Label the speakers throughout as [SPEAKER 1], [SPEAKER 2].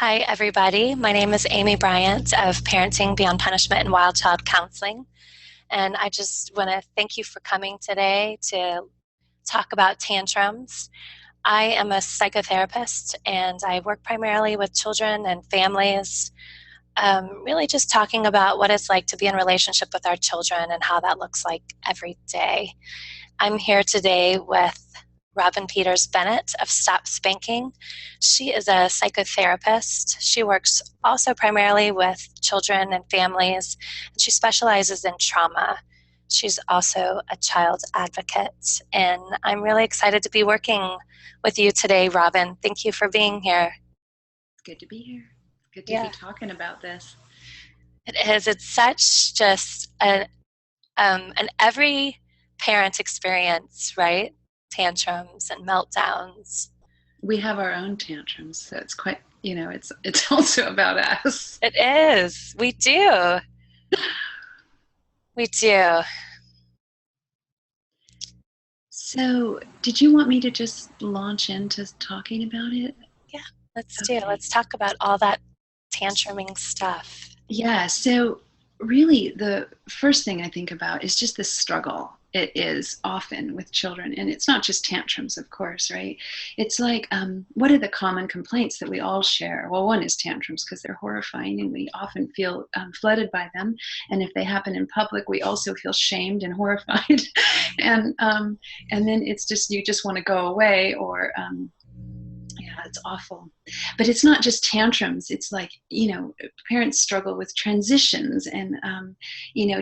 [SPEAKER 1] Hi, everybody. My name is Amy Bryant of Parenting Beyond Punishment and Wild Child Counseling. And I just want to thank you for coming today to talk about tantrums. I am a psychotherapist and I work primarily with children and families, really just talking about what it's like to be in relationship with our children and how that looks like every day. I'm here today with Robbyn Bennett of Stop Spanking. She is a psychotherapist. She works also primarily with children and families, and she specializes in trauma. She's also a child advocate, and I'm really excited to be working with you today, Robbyn. Thank you for being here.
[SPEAKER 2] It's good to be here. It's good to
[SPEAKER 1] Yeah,
[SPEAKER 2] be talking about this.
[SPEAKER 1] it is. It's such just an every parent experience, right? Tantrums and meltdowns.
[SPEAKER 2] We have our own tantrums, so it's quite, it's also about us.
[SPEAKER 1] It is. We do. We do.
[SPEAKER 2] So, did you want me to just launch into talking about it?
[SPEAKER 1] Yeah, let's do.
[SPEAKER 2] Okay.
[SPEAKER 1] Let's talk about all that tantruming stuff.
[SPEAKER 2] Yeah, so really the first thing I think about is just the struggle it is often with children. And it's not just tantrums, of course, right? It's like, what are the common complaints that we all share? Well, one is tantrums because they're horrifying and we often feel flooded by them. And if they happen in public, we also feel shamed and horrified. And then it's just, you just want to go away or, yeah, it's awful. But it's not just tantrums. It's like, parents struggle with transitions and,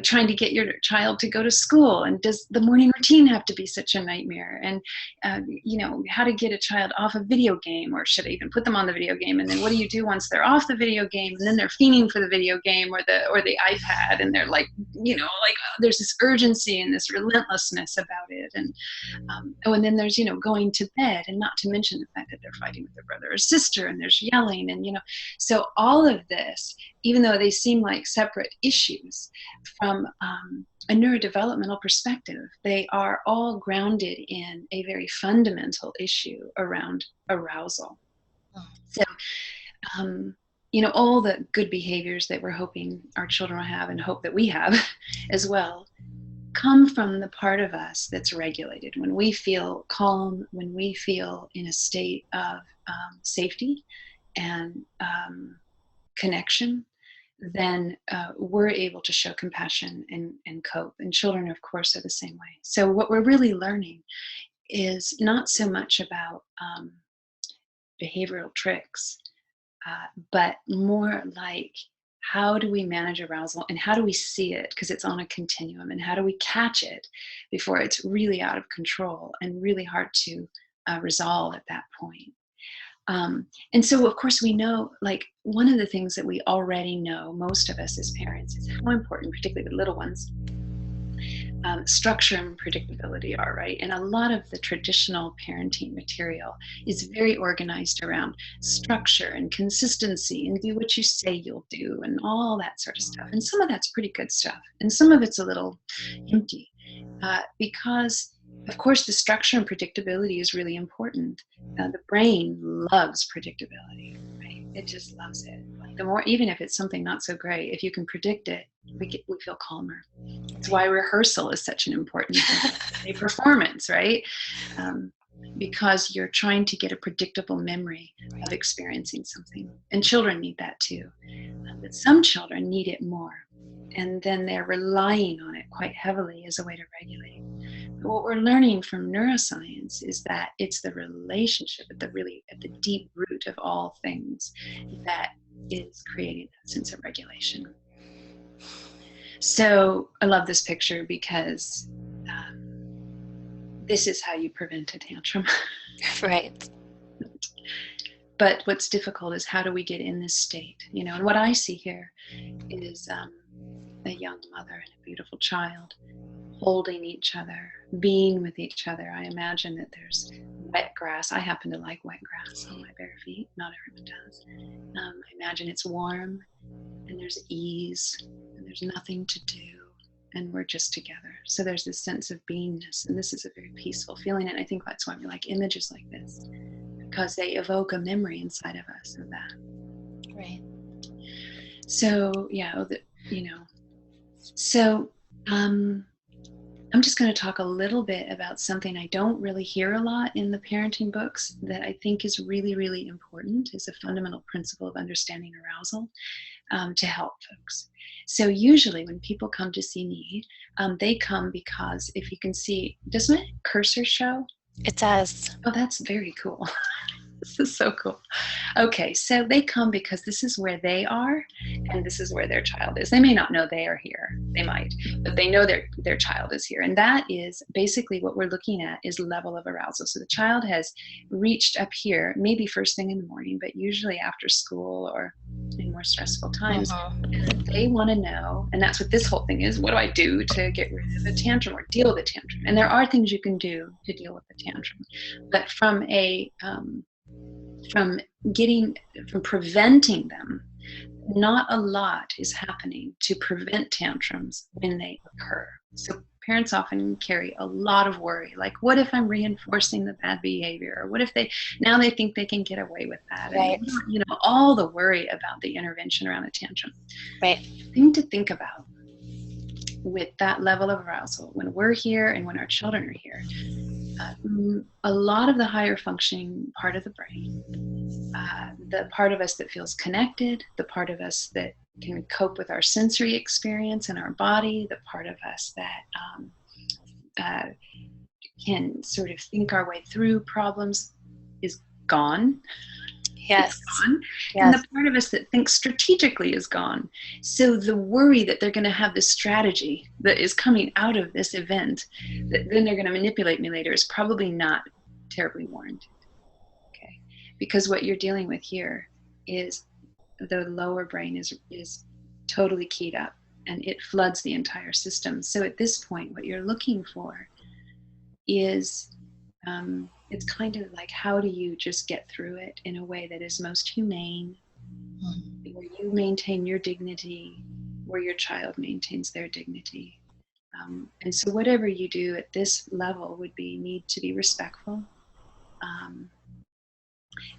[SPEAKER 2] trying to get your child to go to school. And does the morning routine have to be such a nightmare? And, how to get a child off a video game, or should I even put them on the video game? And then what do you do once they're off the video game? And then they're fiending for the video game or the iPad. And they're like, there's this urgency and this relentlessness about it. And, and then there's, going to bed, and not to mention the fact that they're fighting with their brother or sister and there's yelling. And, so all of this, even though they seem like separate issues from a neurodevelopmental perspective, they are all grounded in a very fundamental issue around arousal. So, all the good behaviors that we're hoping our children will have and hope that we have as well come from the part of us that's regulated. When we feel calm, when we feel in a state of safety and connection, then we're able to show compassion and cope. And children, of course, are the same way. So what we're really learning is not so much about behavioral tricks, but more like, how do we manage arousal and how do we see it? Because it's on a continuum, and how do we catch it before it's really out of control and really hard to resolve at that point? And so, of course, we know, like, one of the things that we already know, most of us as parents, is how important, particularly with little ones, structure and predictability are, right? And a lot of the traditional parenting material is very organized around structure and consistency and do what you say you'll do and all that sort of stuff. And some of that's pretty good stuff. And some of it's a little empty because, of course, the structure and predictability is really important. The brain loves predictability, right? It just loves it. The more, even if it's something not so great, if you can predict it, we feel calmer. It's why rehearsal is such an important thing. A performance, right? Because you're trying to get a predictable memory of experiencing something. And children need that too. But some children need it more. And then they're relying on it quite heavily as a way to regulate. But what we're learning from neuroscience is that it's the relationship at the deep root of all things that is creating that sense of regulation. So I love this picture because this is how you prevent a tantrum.
[SPEAKER 1] Right.
[SPEAKER 2] But what's difficult is, how do we get in this state? And what I see here is a young mother and a beautiful child holding each other, being with each other. I imagine that there's wet grass. I happen to like wet grass on my bare feet. Not everyone does. I imagine it's warm and there's ease and there's nothing to do and we're just together. So there's this sense of beingness, and this is a very peaceful feeling. And I think that's why we like images like this, because they evoke a memory inside of us of that.
[SPEAKER 1] Right.
[SPEAKER 2] So, yeah, you know, so I'm just going to talk a little bit about something I don't really hear a lot in the parenting books that I think is really, really important as a fundamental principle of understanding arousal, to help folks. So usually when people come to see me, they come because, if you can see, does my cursor show?
[SPEAKER 1] It does.
[SPEAKER 2] Oh, that's very cool. This is so cool. Okay, so they come because this is where they are and this is where their child is. They may not know they are here. They might, but they know their child is here. And that is basically what we're looking at, is level of arousal. So the child has reached up here, maybe first thing in the morning, but usually after school or in more stressful times. And they want to know, and that's what this whole thing is, what do I do to get rid of the tantrum or deal with the tantrum? And there are things you can do to deal with the tantrum. But from preventing them, not a lot is happening to prevent tantrums when they occur. So parents often carry a lot of worry, like, what if I'm reinforcing the bad behavior? Or what if they think they can get away with that?
[SPEAKER 1] Right.
[SPEAKER 2] And, all the worry about the intervention around a tantrum.
[SPEAKER 1] Right.
[SPEAKER 2] Thing to think about with that level of arousal, when we're here and when our children are here, a lot of the higher functioning part of the brain, the part of us that feels connected, the part of us that can cope with our sensory experience in our body, the part of us that can sort of think our way through problems, is gone.
[SPEAKER 1] Yes.
[SPEAKER 2] It's gone.
[SPEAKER 1] Yes.
[SPEAKER 2] And the part of us that thinks strategically is gone. So the worry that they're going to have this strategy that is coming out of this event, that then they're going to manipulate me later, is probably not terribly warranted. Okay. Because what you're dealing with here is the lower brain is totally keyed up and it floods the entire system. So at this point, what you're looking for is it's kind of like, how do you just get through it in a way that is most humane, where you maintain your dignity, where your child maintains their dignity. And so whatever you do at this level would need to be respectful. And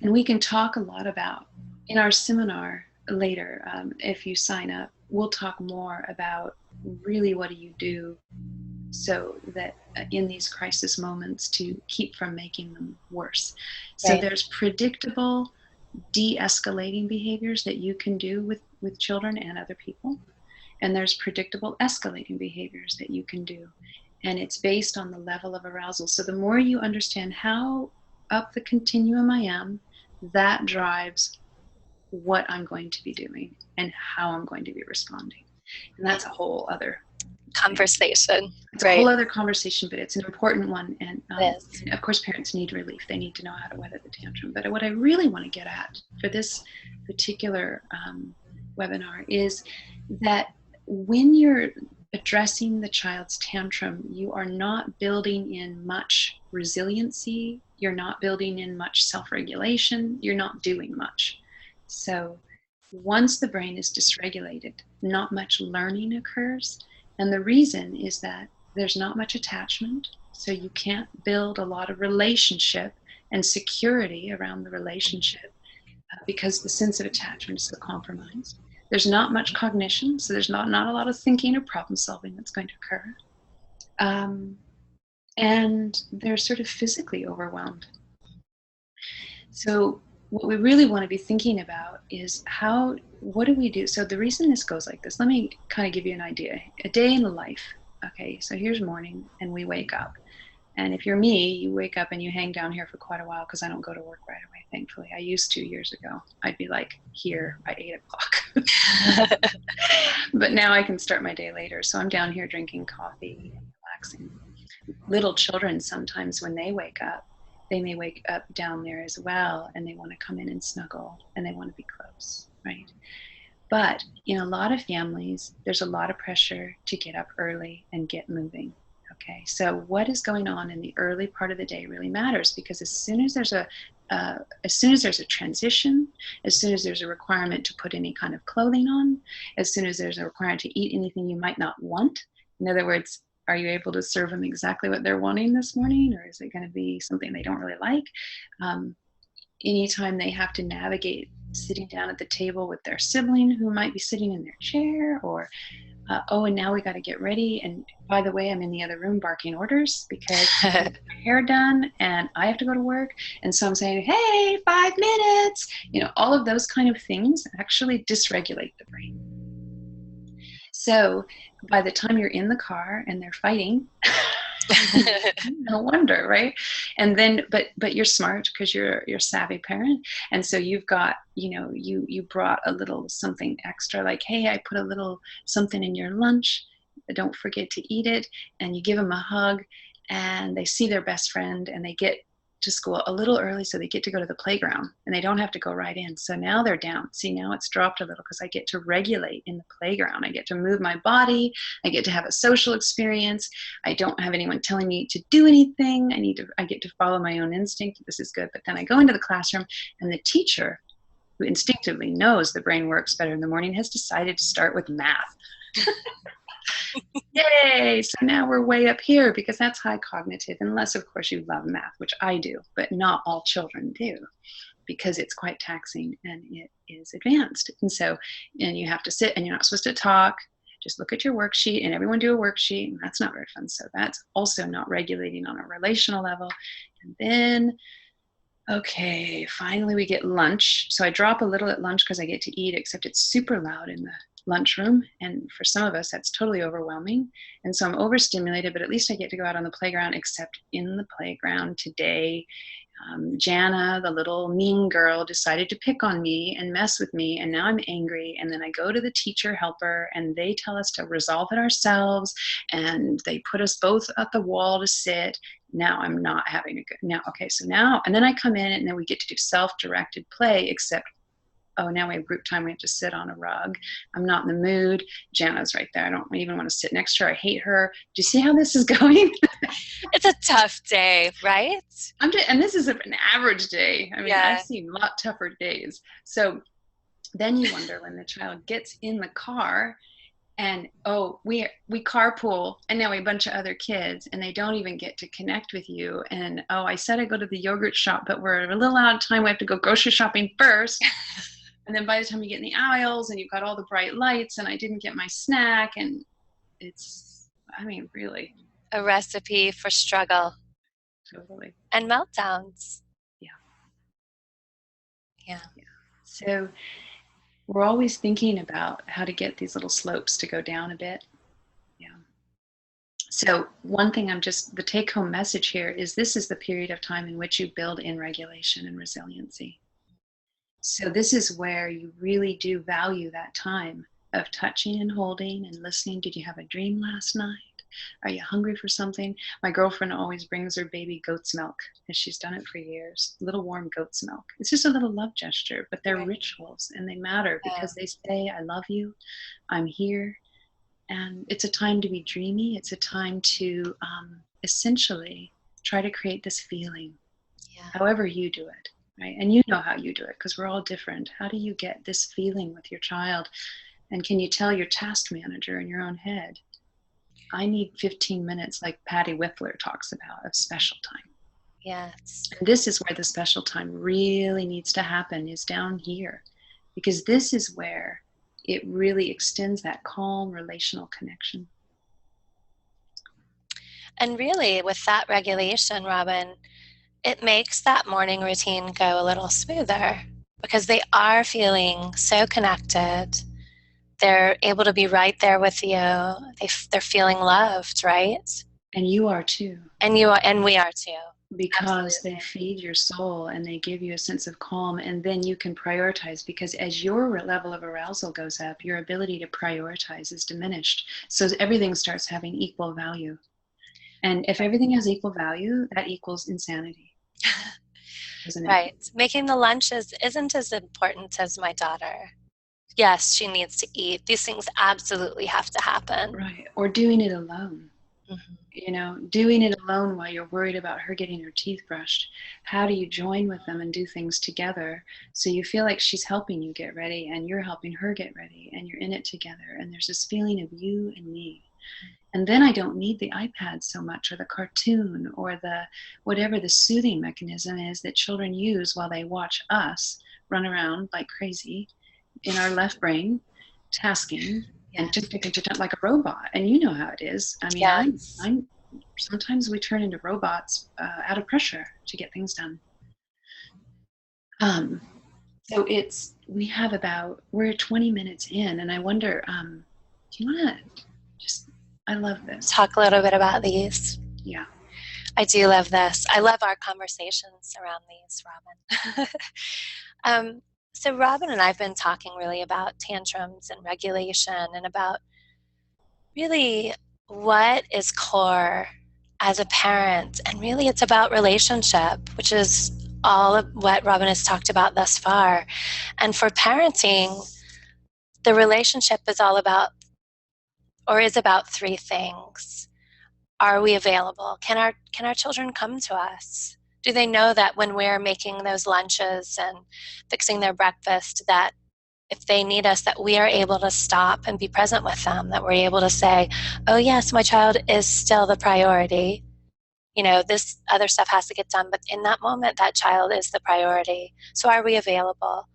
[SPEAKER 2] we can talk a lot about, in our seminar later, if you sign up, we'll talk more about really what do you do so that in these crisis moments to keep from making them worse. So
[SPEAKER 1] Right.
[SPEAKER 2] There's predictable de-escalating behaviors that you can do with children and other people. And there's predictable escalating behaviors that you can do. And it's based on the level of arousal. So the more you understand how up the continuum I am, that drives what I'm going to be doing and how I'm going to be responding. And that's a whole other
[SPEAKER 1] conversation.
[SPEAKER 2] It's a whole other conversation, but it's an important one. And
[SPEAKER 1] Yes.
[SPEAKER 2] of course, parents need relief. They need to know how to weather the tantrum. But what I really want to get at for this particular webinar is that when you're addressing the child's tantrum, you are not building in much resiliency. You're not building in much self-regulation. You're not doing much. So once the brain is dysregulated, not much learning occurs. And the reason is that there's not much attachment, so you can't build a lot of relationship and security around the relationship because the sense of attachment is so compromised. There's not much cognition, so there's not a lot of thinking or problem solving that's going to occur. And they're sort of physically overwhelmed. So what we really want to be thinking about is what do we do? So the reason this goes like this, let me kind of give you an idea. A day in the life. Okay, so here's morning and we wake up. And if you're me, you wake up and you hang down here for quite a while because I don't go to work right away, thankfully. I used to years ago. I'd be like here by 8 o'clock. But now I can start my day later. So I'm down here drinking coffee and relaxing. Little children, sometimes when they wake up, they may wake up down there as well, and they want to come in and snuggle, and they want to be close, right? But in a lot of families, there's a lot of pressure to get up early and get moving. Okay, so what is going on in the early part of the day really matters, because as soon as there's a transition, as soon as there's a requirement to put any kind of clothing on, as soon as there's a requirement to eat anything you might not want, in other words, are you able to serve them exactly what they're wanting this morning, or is it going to be something they don't really like? Anytime they have to navigate sitting down at the table with their sibling who might be sitting in their chair, or oh, and now we got to get ready. And by the way, I'm in the other room barking orders because I have to get my hair done and I have to go to work. And so I'm saying, hey, 5 minutes. All of those kind of things actually dysregulate the brain. So by the time you're in the car and they're fighting, no wonder, right? And then, but you're smart because you're a savvy parent, and so you've got, you brought a little something extra, like, hey, I put a little something in your lunch. Don't forget to eat it, and you give them a hug, and they see their best friend, and they get to school a little early, so they get to go to the playground, and they don't have to go right in. So now they're down. See, now it's dropped a little because I get to regulate in the playground. I get to move my body. I get to have a social experience. I don't have anyone telling me to do anything. I get to follow my own instinct. This is good. But then I go into the classroom, and the teacher, who instinctively knows the brain works better in the morning, has decided to start with math. Yay! So now we're way up here because that's high cognitive, unless of course you love math, which I do, but not all children do, because it's quite taxing and it is advanced. And you have to sit, and you're not supposed to talk. Just look at your worksheet, and everyone do a worksheet, and that's not very fun. So that's also not regulating on a relational level. And then, okay, finally we get lunch. So I drop a little at lunch because I get to eat, except it's super loud in the lunchroom, and for some of us that's totally overwhelming, and so I'm overstimulated, but at least I get to go out on the playground. Except in the playground today, Jana, the little mean girl, decided to pick on me and mess with me, and now I'm angry. And then I go to the teacher helper, and they tell us to resolve it ourselves, and they put us both at the wall to sit. Now I'm not having a good, now, okay, so now, and then I come in, and then we get to do self-directed play, except, oh, now we have group time. We have to sit on a rug. I'm not in the mood. Jana's right there. I don't even want to sit next to her. I hate her. Do you see how this is going?
[SPEAKER 1] It's a tough day, right?
[SPEAKER 2] And this is an average day. I mean,
[SPEAKER 1] Yeah.
[SPEAKER 2] I've seen a lot tougher days. So then you wonder when the child gets in the car, and oh, we carpool, and now we have a bunch of other kids, and they don't even get to connect with you. And oh, I said I go to the yogurt shop, but we're a little out of time. We have to go grocery shopping first. And then by the time you get in the aisles, and you've got all the bright lights, and I didn't get my snack, and it's, I mean, really.
[SPEAKER 1] A recipe for struggle.
[SPEAKER 2] Totally.
[SPEAKER 1] And meltdowns. Yeah.
[SPEAKER 2] So we're always thinking about how to get these little slopes to go down a bit. Yeah. So one thing the take-home message here is this is the period of time in which you build in regulation and resiliency. So this is where you really do value that time of touching and holding and listening. Did you have a dream last night? Are you hungry for something? My girlfriend always brings her baby goat's milk, and she's done it for years. A little warm goat's milk. It's just a little love gesture, but they're rituals, and they matter because they say, I love you, I'm here. And it's a time to be dreamy. It's a time to essentially try to create this feeling, however you do it. Right? And you know how you do it because we're all different. How do you get this feeling with your child? And can you tell your task manager in your own head, I need 15 minutes, like Patty Whiffler talks about, of special time.
[SPEAKER 1] Yes.
[SPEAKER 2] And this is where the special time really needs to happen, is down here. Because this is where it really extends that calm relational connection.
[SPEAKER 1] And really, with that regulation, Robbyn, it makes that morning routine go a little smoother because they are feeling so connected. They're able to be right there with you. They're feeling loved, right?
[SPEAKER 2] And you are too.
[SPEAKER 1] And we are too.
[SPEAKER 2] Because
[SPEAKER 1] Absolutely.
[SPEAKER 2] they feed your soul and they give you a sense of calm, and then you can prioritize, because as your level of arousal goes up, your ability to prioritize is diminished. So everything starts having equal value. And if everything has equal value, that equals insanity. Isn't it?
[SPEAKER 1] Right. Making the lunches isn't as important as my daughter. Yes, she needs to eat. These things absolutely have to happen.
[SPEAKER 2] Right. Or doing it alone.
[SPEAKER 1] Mm-hmm.
[SPEAKER 2] Doing it alone while you're worried about her getting her teeth brushed. How do you join with them and do things together so you feel like she's helping you get ready and you're helping her get ready and you're in it together, and there's this feeling of you and me. And then I don't need the iPad so much, or the cartoon, or the whatever the soothing mechanism is that children use while they watch us, run around like crazy in our left brain, tasking and
[SPEAKER 1] Yes.
[SPEAKER 2] like a robot. And you know how it is. I mean,
[SPEAKER 1] Yes.
[SPEAKER 2] I'm sometimes we turn into robots out of pressure to get things done. So we're 20 minutes in, and I wonder, do you want to I love this.
[SPEAKER 1] Talk a little bit about these.
[SPEAKER 2] Yeah.
[SPEAKER 1] I do love this. I love our conversations around these, Robbyn. So Robbyn and I have been talking really about tantrums and regulation and about really what is core as a parent. And really it's about relationship, which is all of what Robbyn has talked about thus far. And for parenting, the relationship is all about, or is about, three things. Are we available? Can our children come to us? Do they know that when we're making those lunches and fixing their breakfast, that if they need us, that we are able to stop and be present with them, that we're able to say, oh yes, my child is still the priority. You know, this other stuff has to get done, but in that moment, that child is the priority. So are we available?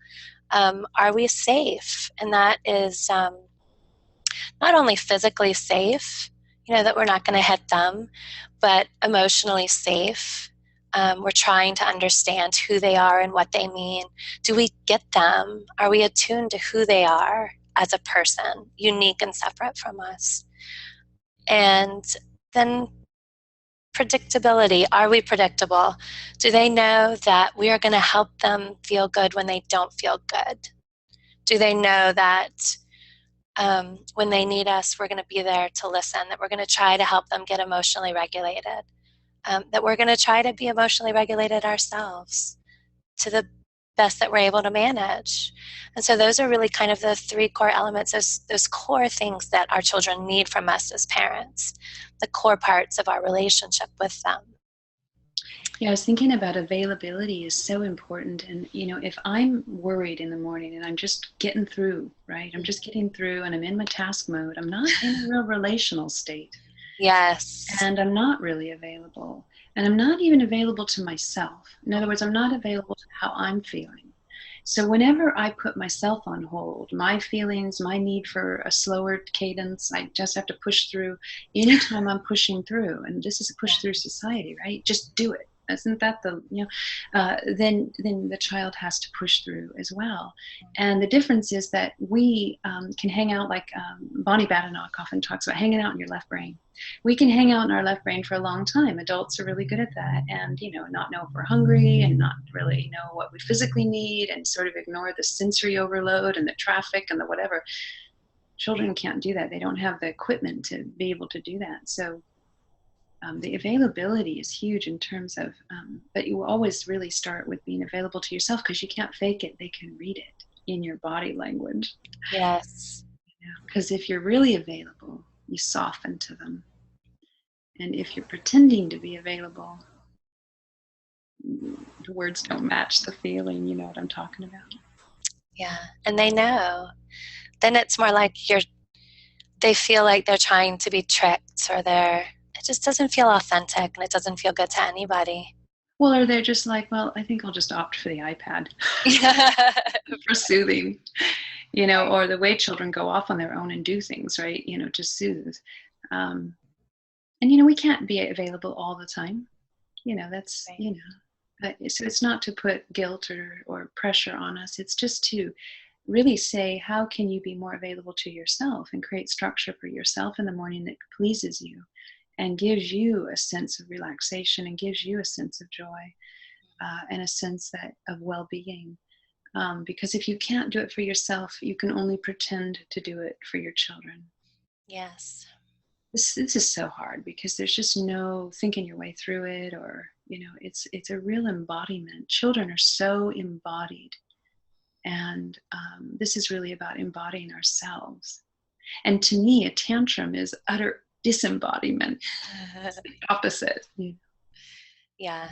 [SPEAKER 1] Are we safe? And that is not only physically safe, you know, that we're not going to hit them, but emotionally safe. We're trying to understand who they are and what they mean. Do we get them? Are we attuned to who they are as a person, unique and separate from us? And then predictability. Are we predictable? Do they know that we are going to help them feel good when they don't feel good? Do they know that when they need us, we're going to be there to listen, that we're going to try to help them get emotionally regulated, that we're going to try to be emotionally regulated ourselves to the best that we're able to manage? And so those are really kind of the three core elements, those core things that our children need from us as parents, the core parts of our relationship with them.
[SPEAKER 2] Yeah, I was thinking about availability is so important. And, you know, if I'm worried in the morning and I'm just getting through, right? I'm just getting through and I'm in my task mode, I'm not in a real relational state.
[SPEAKER 1] Yes.
[SPEAKER 2] And I'm not really available. And I'm not even available to myself. In other words, I'm not available to how I'm feeling. So whenever I put myself on hold, my feelings, my need for a slower cadence, I just have to push through. Anytime I'm pushing through, and this is a push through society, right? Just do it. Isn't that then the child has to push through as well. And the difference is that we can hang out, like Bonnie Badenoch often talks about hanging out in your left brain. We can hang out in our left brain for a long time. Adults are really good at that, and not know if we're hungry and not really know what we physically need, and sort of ignore the sensory overload and the traffic and the whatever. Children can't do that. They don't have the equipment to be able to do that. So the availability is huge in terms of, but you always really start with being available to yourself, because you can't fake it. They can read it in your body language.
[SPEAKER 1] Yes.
[SPEAKER 2] Because if you're really available, you soften to them. And if you're pretending to be available, the words don't match the feeling. You know what I'm talking about?
[SPEAKER 1] Yeah. And they know. Then it's more like they feel like they're trying to be tricked, or it just doesn't feel authentic, and it doesn't feel good to anybody.
[SPEAKER 2] Well, or they're just like, well, I think I'll just opt for the iPad for soothing, or the way children go off on their own and do things, right, to soothe. And, we can't be available all the time. That's,
[SPEAKER 1] right.
[SPEAKER 2] But so it's not to put guilt or pressure on us. It's just to really say, how can you be more available to yourself and create structure for yourself in the morning that pleases you and gives you a sense of relaxation and gives you a sense of joy and a sense of well-being. Because if you can't do it for yourself, you can only pretend to do it for your children.
[SPEAKER 1] Yes.
[SPEAKER 2] This is so hard, because there's just no thinking your way through it, or it's a real embodiment. Children are so embodied, and this is really about embodying ourselves. And to me, a tantrum is utter disembodiment. It's the opposite.
[SPEAKER 1] Yeah.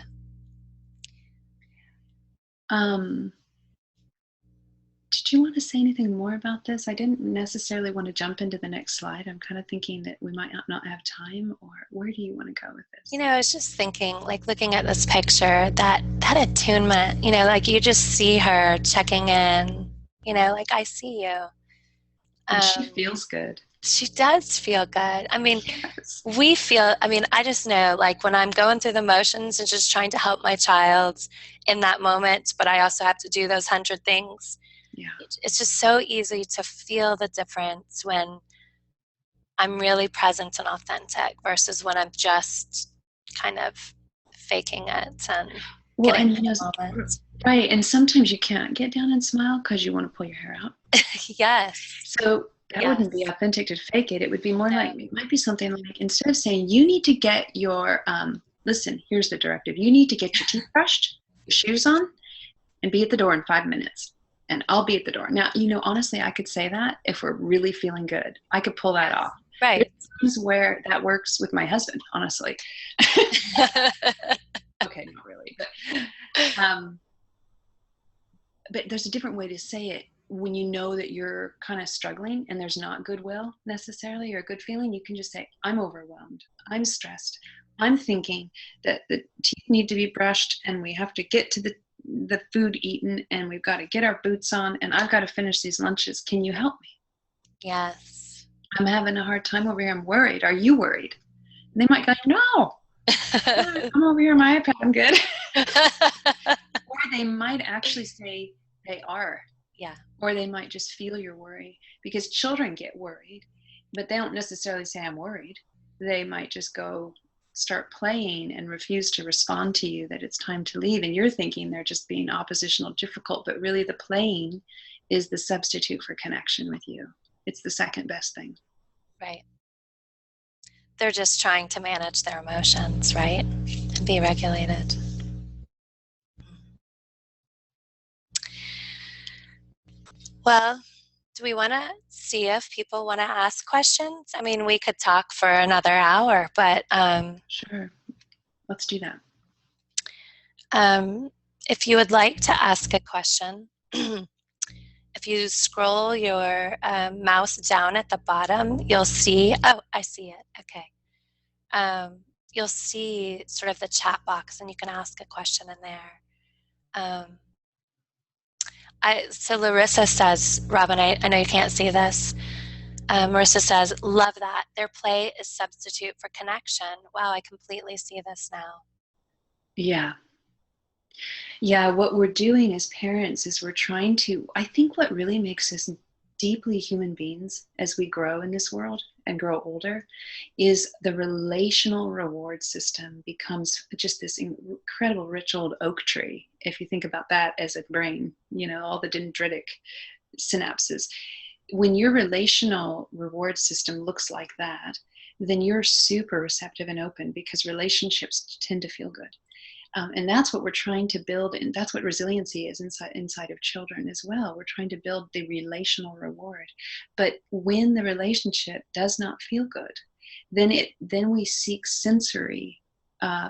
[SPEAKER 2] Did you want to say anything more about this? I didn't necessarily want to jump into the next slide. I'm kind of thinking that we might not have time, or where do you want to go with this?
[SPEAKER 1] You know, I was just thinking, like looking at this picture, that attunement, you know, like you just see her checking in, you know, like I see you.
[SPEAKER 2] And she feels good.
[SPEAKER 1] She does feel good. I mean,
[SPEAKER 2] Yes.
[SPEAKER 1] I just know, like when I'm going through the motions and just trying to help my child in that moment, but I also have to do those 100 things.
[SPEAKER 2] Yeah.
[SPEAKER 1] It's just so easy to feel the difference when I'm really present and authentic versus when I'm just kind of faking it and getting through the moment.
[SPEAKER 2] Right, and sometimes you can't get down and smile because you want to pull your hair out.
[SPEAKER 1] Yes.
[SPEAKER 2] So that wouldn't be authentic to fake it. It would be more like, it might be something like, instead of saying, you need to get your, listen, here's the directive. You need to get your teeth brushed, your shoes on, and be at the door in 5 minutes. And I'll be at the door. Now, you know, honestly, I could say that if we're really feeling good. I could pull that off.
[SPEAKER 1] Right.
[SPEAKER 2] There's times where that works with my husband, honestly. Okay, not really. But there's a different way to say it. When you know that you're kind of struggling and there's not goodwill necessarily or a good feeling, you can just say, I'm overwhelmed. I'm stressed. I'm thinking that the teeth need to be brushed and we have to get to the food eaten and we've got to get our boots on and I've got to finish these lunches. Can you help me?
[SPEAKER 1] Yes.
[SPEAKER 2] I'm having a hard time over here. I'm worried. Are you worried? And they might go, no. I'm over here on my iPad. I'm good. Or they might actually say they are.
[SPEAKER 1] Yeah.
[SPEAKER 2] Or they might just feel your worry, because children get worried, but they don't necessarily say I'm worried. They might just go start playing and refuse to respond to you that it's time to leave. And you're thinking they're just being oppositional, difficult, but really the playing is the substitute for connection with you. It's the second best thing.
[SPEAKER 1] Right. They're just trying to manage their emotions, right? And be regulated. Well, do we want to see if people want to ask questions? I mean, we could talk for another hour, but
[SPEAKER 2] sure, let's do that.
[SPEAKER 1] If you would like to ask a question, if you scroll your mouse down at the bottom, you'll see, oh, I see it, okay. You'll see sort of the chat box and you can ask a question in there. So Larissa says, Robbyn, I know you can't see this. Marissa says, love that. Their play is substitute for connection. Wow, I completely see this now.
[SPEAKER 2] Yeah. Yeah, what we're doing as parents is we're trying to, I think what really makes us deeply human beings as we grow in this world and grow older is the relational reward system becomes just this incredible rich old oak tree. If you think about that as a brain, you know, all the dendritic synapses. When your relational reward system looks like that, then you're super receptive and open, because relationships tend to feel good. And that's what we're trying to build, and that's what resiliency is inside of children as well. We're trying to build the relational reward. But when the relationship does not feel good, then we seek sensory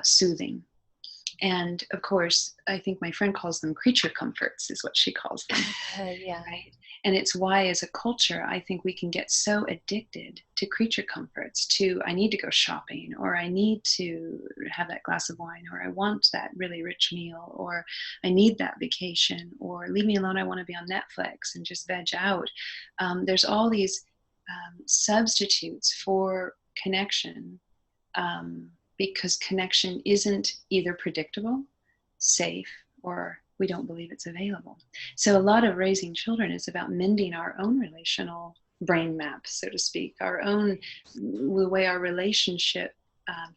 [SPEAKER 2] soothing. And of course, I think my friend calls them creature comforts, is what she calls them.
[SPEAKER 1] Yeah.
[SPEAKER 2] Right. And it's why, as a culture, I think we can get so addicted to creature comforts, to I need to go shopping, or I need to have that glass of wine, or I want that really rich meal, or I need that vacation, or leave me alone, I want to be on Netflix and just veg out. There's all these substitutes for connection, because connection isn't either predictable, safe, or we don't believe it's available. So a lot of raising children is about mending our own relational brain map, so to speak, our own, the way our relationship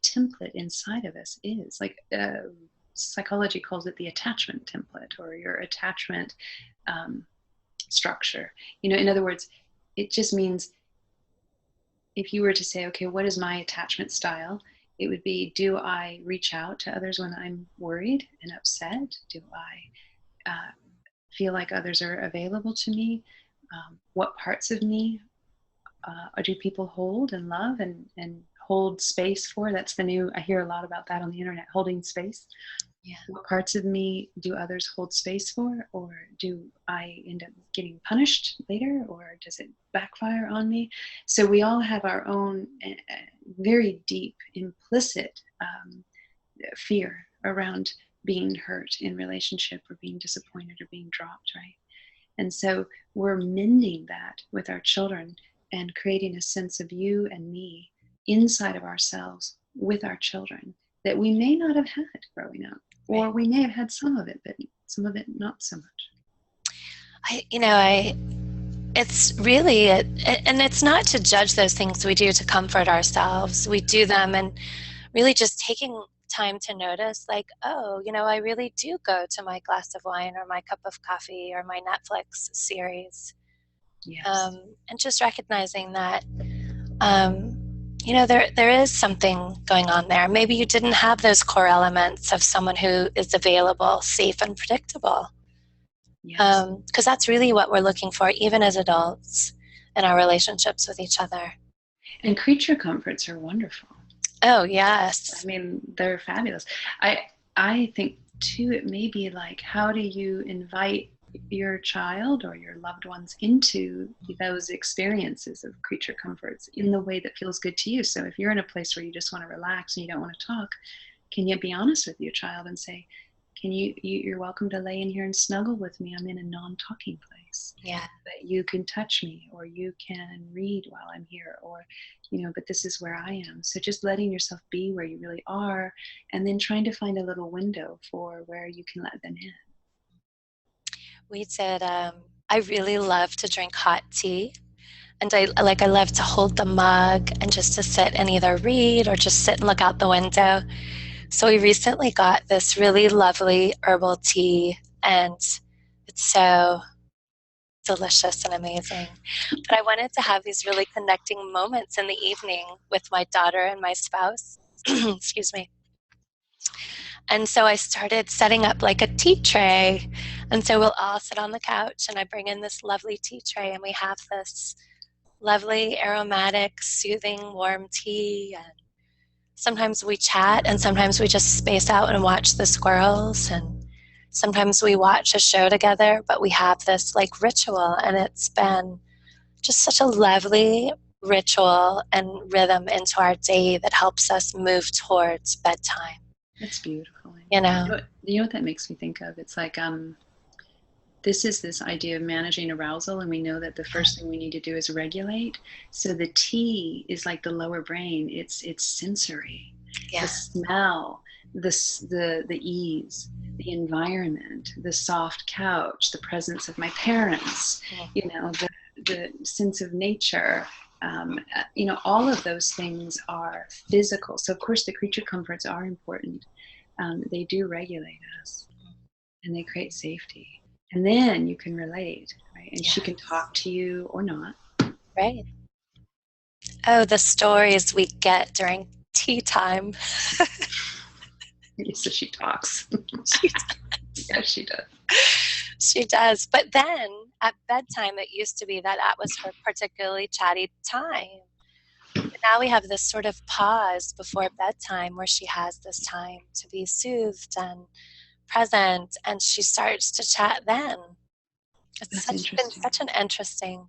[SPEAKER 2] template inside of us is. Like psychology calls it the attachment template, or your attachment structure. You know, in other words, it just means if you were to say, okay, what is my attachment style? It would be, do I reach out to others when I'm worried and upset? Do I feel like others are available to me? What parts of me do people hold and love and hold space for? That's the new, I hear a lot about that on the internet, holding space.
[SPEAKER 1] Yeah.
[SPEAKER 2] What parts of me do others hold space for, or do I end up getting punished later, or does it backfire on me? So we all have our own very deep implicit fear around being hurt in relationship, or being disappointed, or being dropped, right? And so we're mending that with our children and creating a sense of you and me inside of ourselves with our children that we may not have had growing up, or we may have had some of it, but some of it not so much.
[SPEAKER 1] It's really, and it's not to judge those things we do to comfort ourselves. We do them, and really just taking time to notice, like, oh, I really do go to my glass of wine or my cup of coffee or my Netflix series.
[SPEAKER 2] Yes.
[SPEAKER 1] And just recognizing that, there is something going on there. Maybe you didn't have those core elements of someone who is available, safe, and predictable.
[SPEAKER 2] Yes.
[SPEAKER 1] Because that's really what we're looking for, even as adults, in our relationships with each other.
[SPEAKER 2] And creature comforts are wonderful.
[SPEAKER 1] Oh, yes.
[SPEAKER 2] I mean, they're fabulous. I think, too, it may be like, how do you invite your child or your loved ones into those experiences of creature comforts in the way that feels good to you? So if you're in a place where you just want to relax and you don't want to talk, can you be honest with your child and say, you're welcome to lay in here and snuggle with me. I'm in a non-talking place.
[SPEAKER 1] Yeah.
[SPEAKER 2] But you can touch me, or you can read while I'm here, or, but this is where I am. So just letting yourself be where you really are, and then trying to find a little window for where you can let them in.
[SPEAKER 1] We did, I really love to drink hot tea. And I love to hold the mug and just to sit and either read or just sit and look out the window. So we recently got this really lovely herbal tea, and it's so delicious and amazing. But I wanted to have these really connecting moments in the evening with my daughter and my spouse. Excuse me. And so I started setting up like a tea tray. And so we'll all sit on the couch, and I bring in this lovely tea tray, and we have this lovely, aromatic, soothing, warm tea. And sometimes we chat, and sometimes we just space out and watch the squirrels, and sometimes we watch a show together, but we have this like ritual, and it's been just such a lovely ritual and rhythm into our day that helps us move towards bedtime.
[SPEAKER 2] That's beautiful.
[SPEAKER 1] You know
[SPEAKER 2] what that makes me think of? It's like, this idea of managing arousal, and we know that the first thing we need to do is regulate. So the tea is like the lower brain. It's sensory.
[SPEAKER 1] Yeah.
[SPEAKER 2] The smell, the ease, the environment, the soft couch, the presence of my parents, the sense of nature. All of those things are physical. So of course the creature comforts are important. They do regulate us, and they create safety. And then you can relate, right? And she can talk to you or not.
[SPEAKER 1] Right. Oh, the stories we get during tea time.
[SPEAKER 2] So she talks. Yeah, she does.
[SPEAKER 1] She does. But then at bedtime, it used to be that was her particularly chatty time. But now we have this sort of pause before bedtime where she has this time to be soothed and present, and she starts to chat then. It's been such an interesting.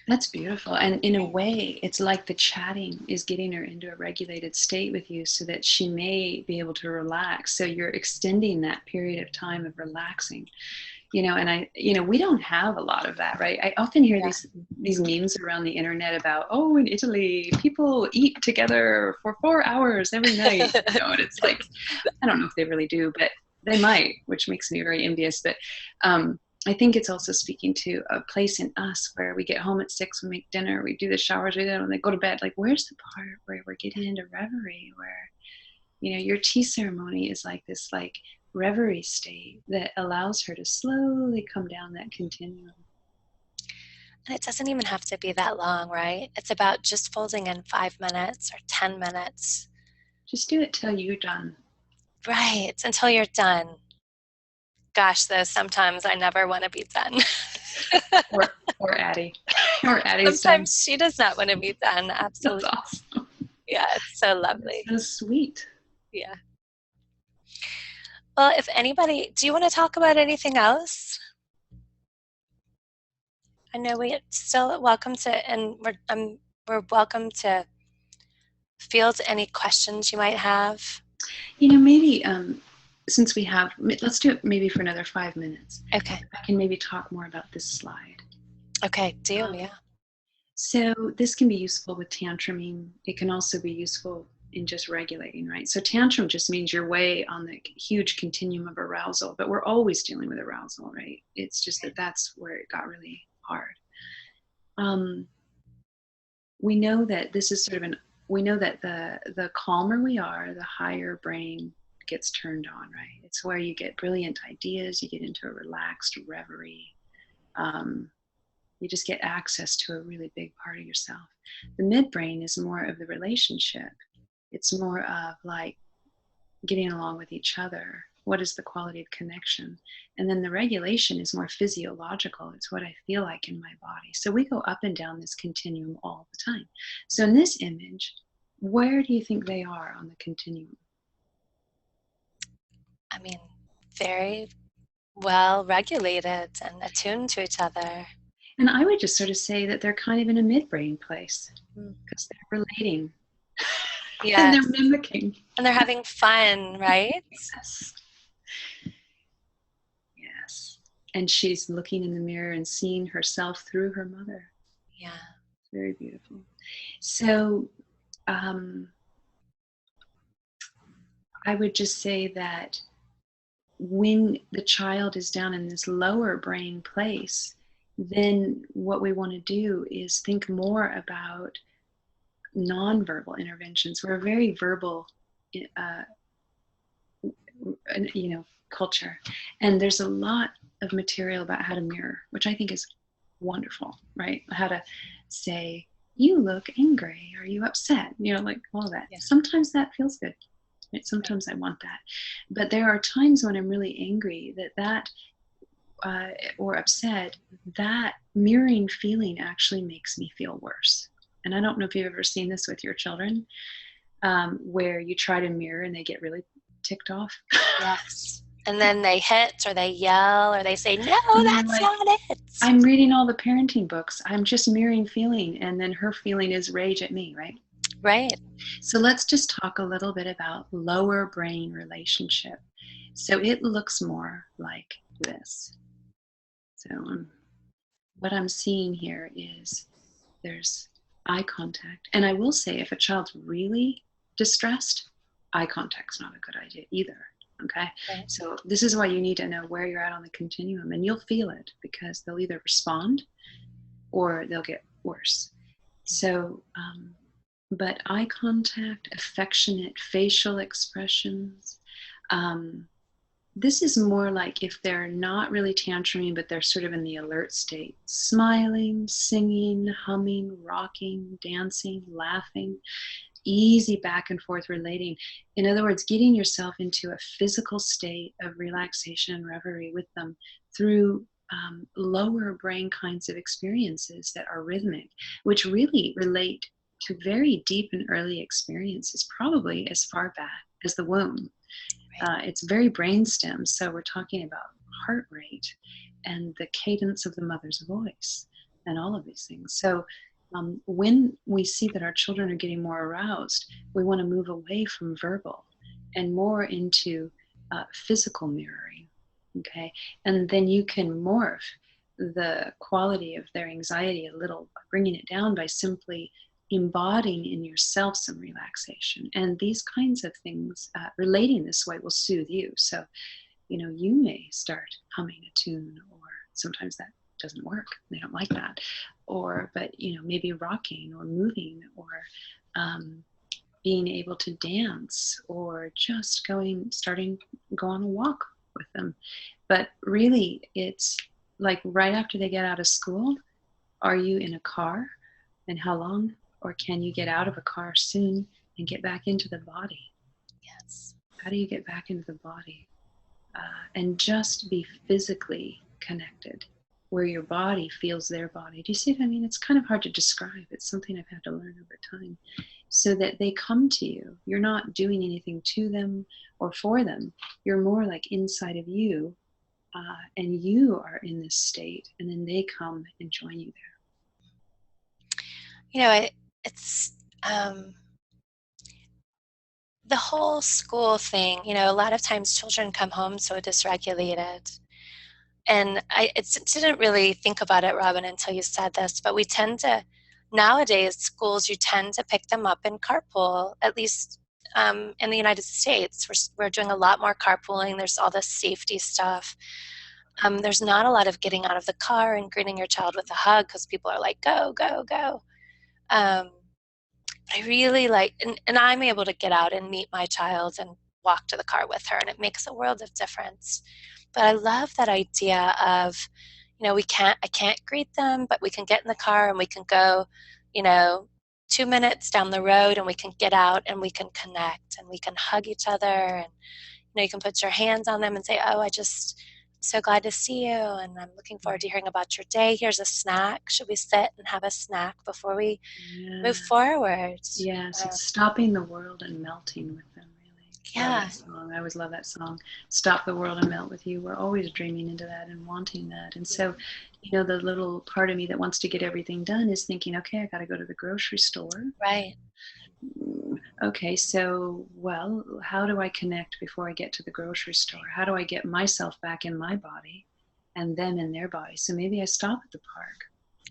[SPEAKER 2] That's beautiful. And in a way, it's like the chatting is getting her into a regulated state with you so that she may be able to relax. So you're extending that period of time of relaxing. And we don't have a lot of that, right? I often hear these memes around the internet about, in Italy, people eat together for 4 hours every night. And it's like, I don't know if they really do, but they might, which makes me very envious. But I think it's also speaking to a place in us where we get home at 6, we make dinner, we do the showers, and they go to bed. Like, where's the part where we're getting into reverie, where, your tea ceremony is like this, like, reverie state that allows her to slowly come down that continuum.
[SPEAKER 1] And it doesn't even have to be that long, right? It's about just folding in 5 minutes or 10 minutes.
[SPEAKER 2] Just do it till you're done.
[SPEAKER 1] Right, until you're done. Gosh, though, sometimes I never want to be done.
[SPEAKER 2] or Addie. Or Addie's
[SPEAKER 1] sometimes
[SPEAKER 2] done.
[SPEAKER 1] She does not want to be done. Absolutely.
[SPEAKER 2] That's awesome.
[SPEAKER 1] Yeah, it's so lovely.
[SPEAKER 2] It's so sweet.
[SPEAKER 1] Yeah. Well, if anybody, do you want to talk about anything else? I know we still welcome to, and we're welcome to field any questions you might have.
[SPEAKER 2] Maybe since we have, let's do it maybe for another 5 minutes.
[SPEAKER 1] Okay.
[SPEAKER 2] I can maybe talk more about this slide.
[SPEAKER 1] Okay, do, yeah.
[SPEAKER 2] So this can be useful with tantruming. It can also be useful in just regulating, right? So tantrum just means you're way on the huge continuum of arousal, but we're always dealing with arousal, right? It's just that that's where it got really hard. We know that this is sort of we know that the calmer we are, the higher brain gets turned on, right? It's where you get brilliant ideas, you get into a relaxed reverie. You just get access to a really big part of yourself. The midbrain is more of the relationship. It's more of like getting along with each other. What is the quality of connection? And then the regulation is more physiological. It's what I feel like in my body. So we go up and down this continuum all the time. So in this image, where do you think they are on the continuum?
[SPEAKER 1] I mean, very well regulated and attuned to each other.
[SPEAKER 2] And I would just sort of say that they're kind of in a midbrain place because they're relating.
[SPEAKER 1] Yeah.
[SPEAKER 2] And they're mimicking.
[SPEAKER 1] And they're having fun, right?
[SPEAKER 2] Yes. Yes. And she's looking in the mirror and seeing herself through her mother.
[SPEAKER 1] Yeah.
[SPEAKER 2] Very beautiful. So I would just say that when the child is down in this lower brain place, then what we want to do is think more about nonverbal interventions. We're a very verbal, culture, and there's a lot of material about how to mirror, which I think is wonderful, right? How to say, you look angry, are you upset? Like all that. Yeah. Sometimes that feels good. Right? Sometimes I want that. But there are times when I'm really angry or upset, that mirroring feeling actually makes me feel worse. And I don't know if you've ever seen this with your children, where you try to mirror and they get really ticked off.
[SPEAKER 1] Yes. And then they hit or they yell or they say, no, that's like, not it.
[SPEAKER 2] I'm reading all the parenting books. I'm just mirroring feeling. And then her feeling is rage at me, right?
[SPEAKER 1] Right. So
[SPEAKER 2] let's just talk a little bit about lower brain relationship. So it looks more like this. So what I'm seeing here is there's eye contact. And I will say, if a child's really distressed, eye contact's not a good idea either. Okay? So this is why you need to know where you're at on the continuum, and you'll feel it because they'll either respond or they'll get worse. So, but eye contact, affectionate facial expressions, this is more like if they're not really tantruming, but they're sort of in the alert state, smiling, singing, humming, rocking, dancing, laughing, easy back and forth relating. In other words, getting yourself into a physical state of relaxation and reverie with them through lower brain kinds of experiences that are rhythmic, which really relate to very deep and early experiences, probably as far back as the womb. It's very brainstem, so we're talking about heart rate and the cadence of the mother's voice and all of these things. So when we see that our children are getting more aroused, we want to move away from verbal and more into physical mirroring, okay? And then you can morph the quality of their anxiety a little, bringing it down by simply embodying in yourself some relaxation. And these kinds of things, relating this way, will soothe you. So, you may start humming a tune, or sometimes that doesn't work. They don't like that. But maybe rocking or moving, or being able to dance, or just go on a walk with them. But really, it's like right after they get out of school, are you in a car, and how long? Or can you get out of a car soon and get back into the body?
[SPEAKER 1] Yes.
[SPEAKER 2] How do you get back into the body? And just be physically connected. where your body feels their body. Do you see what I mean? It's kind of hard to describe. It's something I've had to learn over time, so that they come to you. You're not doing anything to them or for them. You're more like inside of you, and you are in this state, and then they come and join you there.
[SPEAKER 1] You know, it's the whole school thing. You know, a lot of times children come home so dysregulated. And I didn't really think about it, Robbyn, until you said this, but we tend to, nowadays, schools, you tend to pick them up in carpool, at least in the United States. We're doing a lot more carpooling. There's all this safety stuff. There's not a lot of getting out of the car and greeting your child with a hug because people are like, go, go, go. But I really like, and I'm able to get out and meet my child and walk to the car with her, and it makes a world of difference. But I love that idea of, you know, I can't greet them, but we can get in the car and we can go, you know, 2 minutes down the road, and we can get out and we can connect and we can hug each other, and, you know, you can put your hands on them and say, oh, I'm so glad to see you, and I'm looking forward to hearing about your day. Here's a snack. Should we sit and have a snack before we move forward?
[SPEAKER 2] Yes, it's stopping the world and melting with them, really.
[SPEAKER 1] Yeah.
[SPEAKER 2] I always love that song. Stop the world and melt with you. We're always dreaming into that and wanting that. And so, you know, the little part of me that wants to get everything done is thinking, okay, I got to go to the grocery store.
[SPEAKER 1] Right.
[SPEAKER 2] Okay, so, well, how do I connect before I get to the grocery store? How do I get myself back in my body and them in their body? So maybe I stop at the park.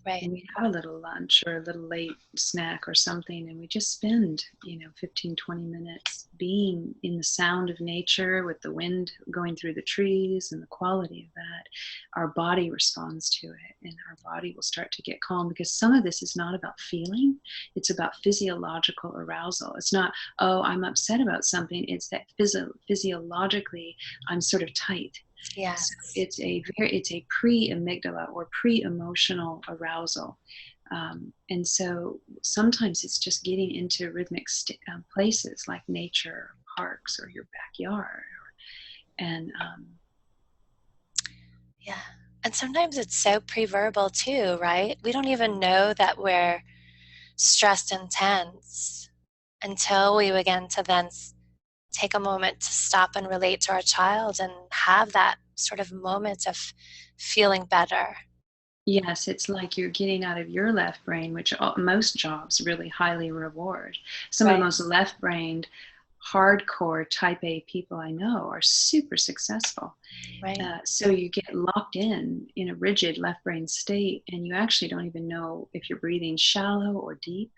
[SPEAKER 1] Right.
[SPEAKER 2] And we have a little lunch or a little late snack or something, and we just spend, 15, 20 minutes being in the sound of nature with the wind going through the trees and the quality of that. Our body responds to it, and our body will start to get calm, because some of this is not about feeling. It's about physiological arousal. It's not, oh, I'm upset about something. It's that physiologically I'm sort of tight.
[SPEAKER 1] Yes.
[SPEAKER 2] So it's a pre-amygdala or pre-emotional arousal, and so sometimes it's just getting into rhythmic places like nature, parks, or your backyard, and
[SPEAKER 1] yeah, and sometimes it's so pre-verbal too, right? We don't even know that we're stressed and tense until we begin to then take a moment to stop and relate to our child and have that sort of moment of feeling better.
[SPEAKER 2] yes, it's like you're getting out of your left brain, which most jobs really highly reward. Some of the
[SPEAKER 1] Right.
[SPEAKER 2] most left-brained, hardcore type A people I know are super successful.
[SPEAKER 1] Right.
[SPEAKER 2] So you get locked in a rigid left brain state, and you actually don't even know if you're breathing shallow or deep.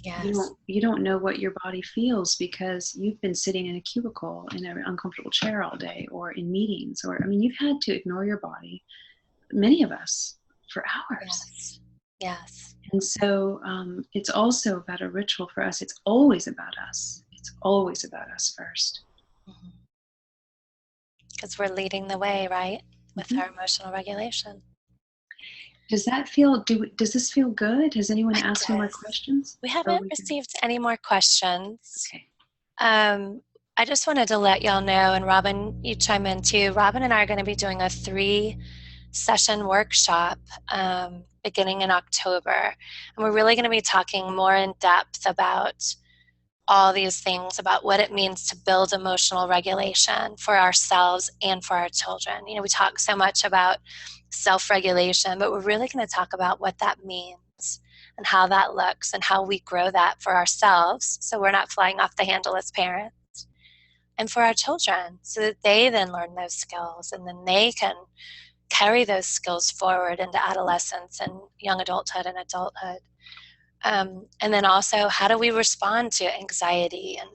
[SPEAKER 1] Yes.
[SPEAKER 2] You don't know what your body feels, because you've been sitting in a cubicle in an uncomfortable chair all day, or in meetings, or, I mean, you've had to ignore your body, many of us, for hours.
[SPEAKER 1] Yes. Yes.
[SPEAKER 2] And so it's also about a ritual for us. It's always about us. It's always about us first.
[SPEAKER 1] Because we're leading the way, right? With
[SPEAKER 2] Mm-hmm.
[SPEAKER 1] our emotional regulation.
[SPEAKER 2] Does this feel good? Has anyone asked you more questions?
[SPEAKER 1] We haven't received any more questions.
[SPEAKER 2] Okay.
[SPEAKER 1] I just wanted to let y'all know, and Robbyn, you chime in too. Robbyn and I are going to be doing a 3-session workshop beginning in October. And we're really going to be talking more in depth about all these things, about what it means to build emotional regulation for ourselves and for our children. You know, we talk so much about self-regulation, but we're really going to talk about what that means and how that looks and how we grow that for ourselves, so we're not flying off the handle as parents, and for our children, so that they then learn those skills and then they can carry those skills forward into adolescence and young adulthood and adulthood. And then also, how do we respond to anxiety and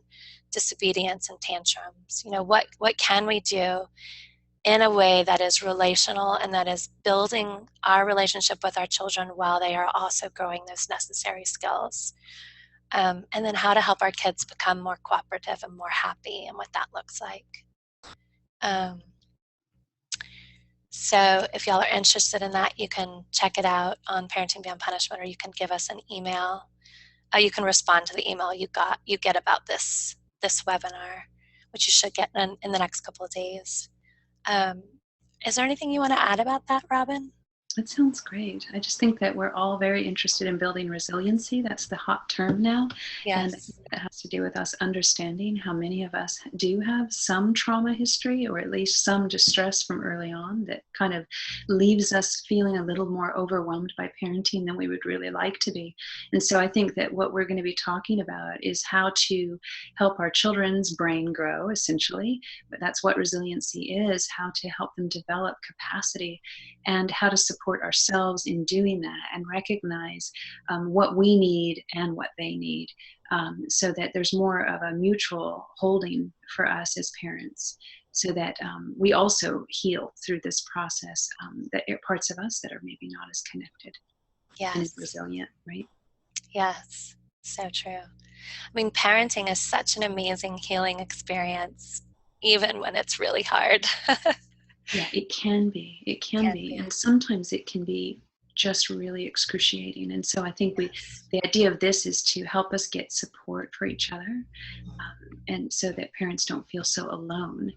[SPEAKER 1] disobedience and tantrums? You know, what can we do in a way that is relational and that is building our relationship with our children while they are also growing those necessary skills? And then how to help our kids become more cooperative and more happy, and what that looks like. So if y'all are interested in that, you can check it out on Parenting Beyond Punishment, or you can give us an email. You can respond to the email you get about this webinar, which you should get in the next couple of days. Is there anything you want to add about that, Robbyn?
[SPEAKER 2] That sounds great. I just think that we're all very interested in building resiliency. That's the hot term now. And I think
[SPEAKER 1] Yes.
[SPEAKER 2] that has to do with us understanding how many of us do have some trauma history, or at least some distress from early on, that kind of leaves us feeling a little more overwhelmed by parenting than we would really like to be. And so I think that what we're going to be talking about is how to help our children's brain grow, essentially. But that's what resiliency is, how to help them develop capacity, and how to support ourselves in doing that, and recognize what we need and what they need, so that there's more of a mutual holding for us as parents, so that we also heal through this process, that parts of us that are maybe not as connected and as
[SPEAKER 1] Yes.
[SPEAKER 2] resilient, right?
[SPEAKER 1] Yes. So true. I mean, parenting is such an amazing healing experience, even when it's really hard.
[SPEAKER 2] Yeah, it can be. It can
[SPEAKER 1] Can
[SPEAKER 2] be.
[SPEAKER 1] be.
[SPEAKER 2] And sometimes it can be just really excruciating. And so I think
[SPEAKER 1] Yes.
[SPEAKER 2] the idea of this is to help us get support for each other, and so that parents don't feel so alone.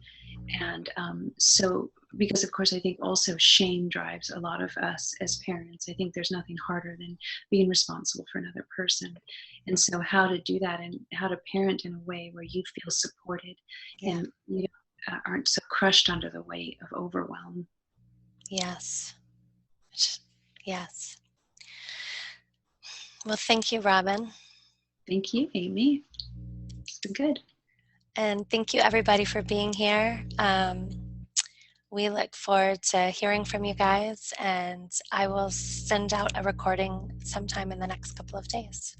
[SPEAKER 2] And so, because of course, I think also shame drives a lot of us as parents. I think there's nothing harder than being responsible for another person. And so, how to do that, and how to parent in a way where you feel supported,
[SPEAKER 1] Yeah.
[SPEAKER 2] and you aren't so crushed under the weight of overwhelm.
[SPEAKER 1] Yes. Yes. Well, thank you, Robbyn.
[SPEAKER 2] Thank you, Amy. It's been good.
[SPEAKER 1] And thank you, everybody, for being here. We look forward to hearing from you guys, and I will send out a recording sometime in the next couple of days.